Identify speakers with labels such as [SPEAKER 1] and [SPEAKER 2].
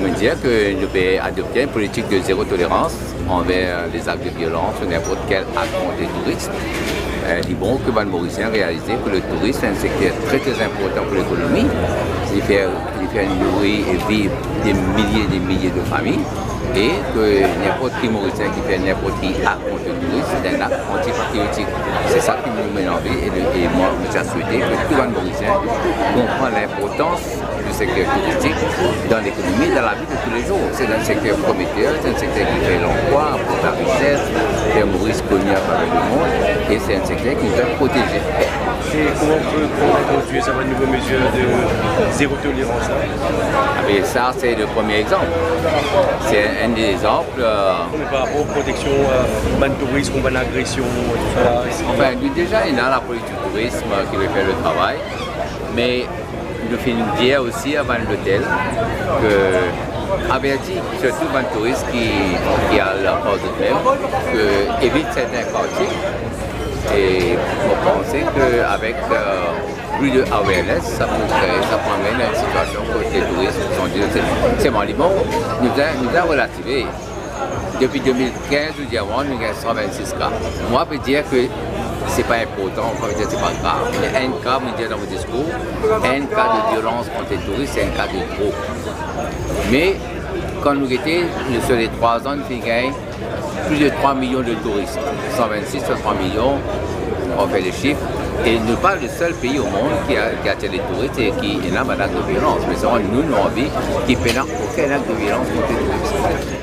[SPEAKER 1] me dire que nous devons adopter une politique de zéro tolérance envers les actes de violence ou n'importe quel acte contre les touristes. Il est bon que les Mauriciens réalisent que le tourisme est un secteur très important pour l'économie. Il fait nourrir et vivre des milliers de familles. Et que n'importe qui Mauricien qui fait n'importe qui acte contre le tourisme, c'est un acte antipatriotique. C'est ça qui nous met en vie. Et moi, j'ai souhaité que tout le monde Mauricien comprenne l'importance du secteur touristique dans l'économie, dans la vie de tous les jours. C'est un secteur prometteur, c'est un secteur qui fait l'emploi, apporte la richesse, fait Maurice connu à travers le monde, et c'est un secteur qui nous doit protéger.
[SPEAKER 2] Et comment on peut conduire ça, une nouvelle mesure de zéro tolérance là?
[SPEAKER 1] Et ça, c'est le premier exemple. C'est un des exemples.
[SPEAKER 2] Par rapport aux protections, ban tourisme, ban agression, tout ça.
[SPEAKER 1] Enfin, déjà, il y a la police du tourisme qui veut faire le travail, mais nous finissons dire aussi avant l'hôtel que avertit surtout les touristes qui a la force de même, que évite certains quartiers. Et on pensait qu'avec plus de awareness, ça pourrait amener une situation que les touristes sont dit c'est mon limon. Nous avons relativé. Depuis 2015, nous avons 126 cas. Moi, je peux dire que ce n'est pas important, on peut dire que ce n'est pas grave. Mais un cas, je dis dans mon discours, un cas de violence contre les touristes, c'est un cas de trop. Mais quand nous étions sur les 3 ans, nous avons plus de 3 millions de touristes. 126 sur 3 millions, on fait les chiffres. Et nous pas le seul pays au monde qui attire les touristes et qui est un acte de violence. Mais nous avons envie qu'il n'y ait aucun acte de violence contre les touristes.